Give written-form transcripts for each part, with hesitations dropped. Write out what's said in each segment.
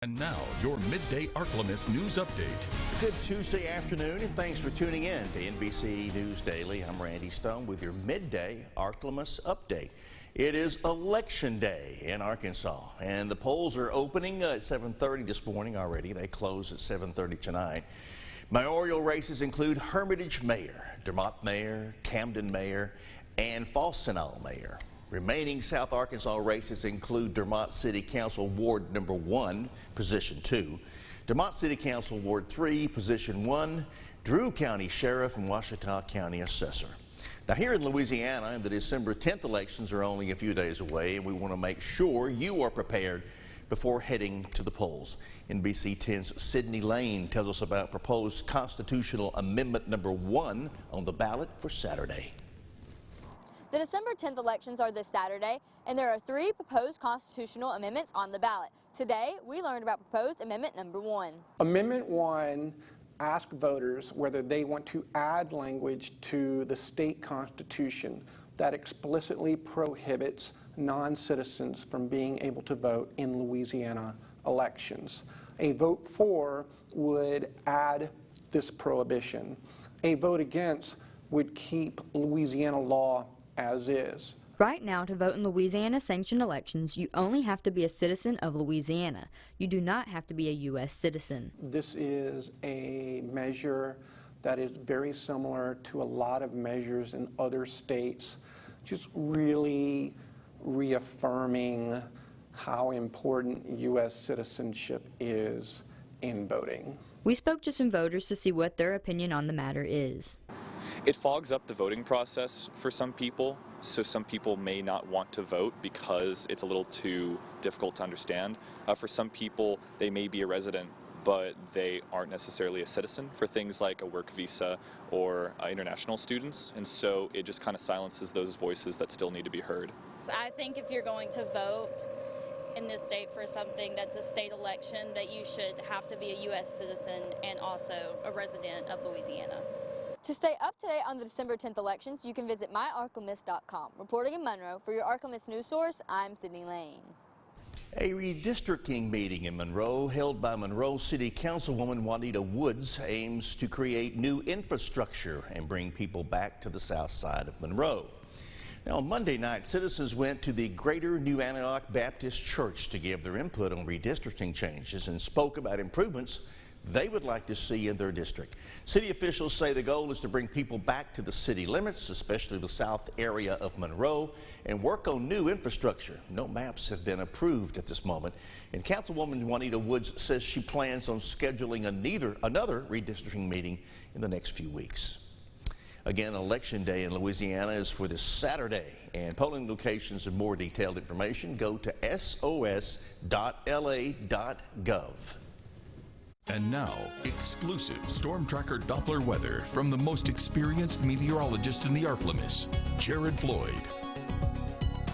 And now, your Midday Ark-La-Miss news update. Good Tuesday afternoon, and thanks for tuning in to NBC News Daily. I'm Randy Stone with your Midday Ark-La-Miss update. It is Election Day in Arkansas, and the polls are opening at 7:30 this morning already. They close at 7:30 tonight. Mayoral races include Hermitage Mayor, Dermott Mayor, Camden Mayor, and Falsenau Mayor. Remaining South Arkansas races include Dermott City Council Ward Number 1, Position 2, Dermott City Council Ward 3, Position 1, Drew County Sheriff, and Ouachita County Assessor. Now here in Louisiana, the December 10th elections are only a few days away, and we want to make sure you are prepared before heading to the polls. NBC 10's Sydney Lane tells us about proposed constitutional amendment number 1 on the ballot for Saturday. The December 10th elections are this Saturday, and there are 3 proposed constitutional amendments on the ballot. Today, we learned about proposed amendment number 1. Amendment 1 asks voters whether they want to add language to the state constitution that explicitly prohibits non-citizens from being able to vote in Louisiana elections. A vote for would add this prohibition. A vote against would keep Louisiana law as is. Right now, to vote in Louisiana-sanctioned elections, you only have to be a citizen of Louisiana. You do not have to be a U.S. citizen. This is a measure that is very similar to a lot of measures in other states, just really reaffirming how important U.S. citizenship is in voting. We spoke to some voters to see what their opinion on the matter is. It fogs up the voting process for some people, so some people may not want to vote because it's a little too difficult to understand. For some people, they may be a resident, but they aren't necessarily a citizen for things like a work visa or international students, and so it just kind of silences those voices that still need to be heard. I think if you're going to vote in this state for something that's a state election, that you should have to be a U.S. citizen and also a resident of Louisiana. To stay up to date on the December 10th elections, you can visit myarklamis.com. Reporting in Monroe for your Ark-La-Miss news source, I'm Sydney Lane. A redistricting meeting in Monroe held by Monroe City Councilwoman Juanita Woods aims to create new infrastructure and bring people back to the south side of Monroe. Now, on Monday night, citizens went to the Greater New Antioch Baptist Church to give their input on redistricting changes and spoke about improvements they would like to see in their district. City officials say the goal is to bring people back to the city limits, especially the south area of Monroe, and work on new infrastructure. No maps have been approved at this moment, and Councilwoman Juanita Woods says she plans on scheduling another redistricting meeting in the next few weeks. Again, Election Day in Louisiana is for this Saturday, and polling locations and more detailed information go to sos.la.gov. And now, exclusive Storm Tracker Doppler weather from the most experienced meteorologist in the Ark-La-Miss, Jared Floyd.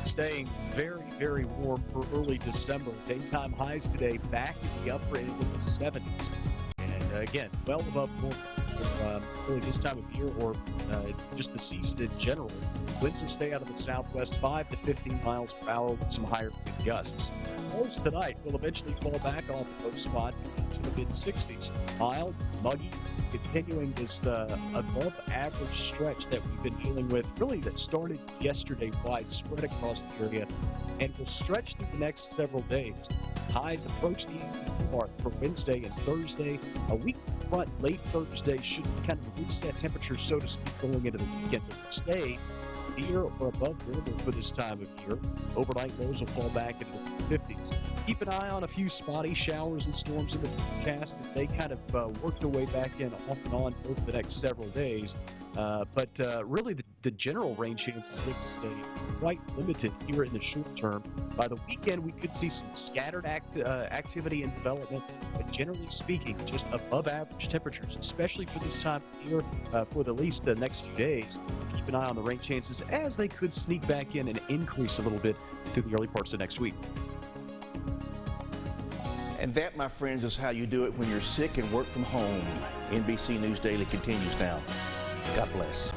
Staying very, very warm for early December. Daytime highs today back in the upper end of the 70s. And again, well above normal for really this time of year or just the season in general. Winds will stay out of the southwest 5 to 15 miles per hour with some higher wind gusts. Lows tonight will eventually fall back off the low spot to the mid-60s. Mild, muggy, continuing this above-average stretch that we've been dealing with, really that started yesterday widespread across the area and will stretch through the next several days. Highs approach the 80 mark for Wednesday and Thursday. A weak front late Thursday should kind of reduce that temperature, so to speak, going into the weekend. But stay near or above normal for this time of year. Overnight lows will fall back into the 50s. Keep an eye on a few spotty showers and storms in the forecast as they kind of work their way back in off and on over the next several days. But really the general rain chances look to stay quite limited here in the short term. By the weekend, we could see some scattered activity and development, but generally speaking, just above average temperatures, especially for this time of year, for at least the next few days. Keep an eye on the rain chances as they could sneak back in and increase a little bit through the early parts of next week. And that, my friends, is how you do it when you're sick and work from home. NBC News Daily continues now. God bless.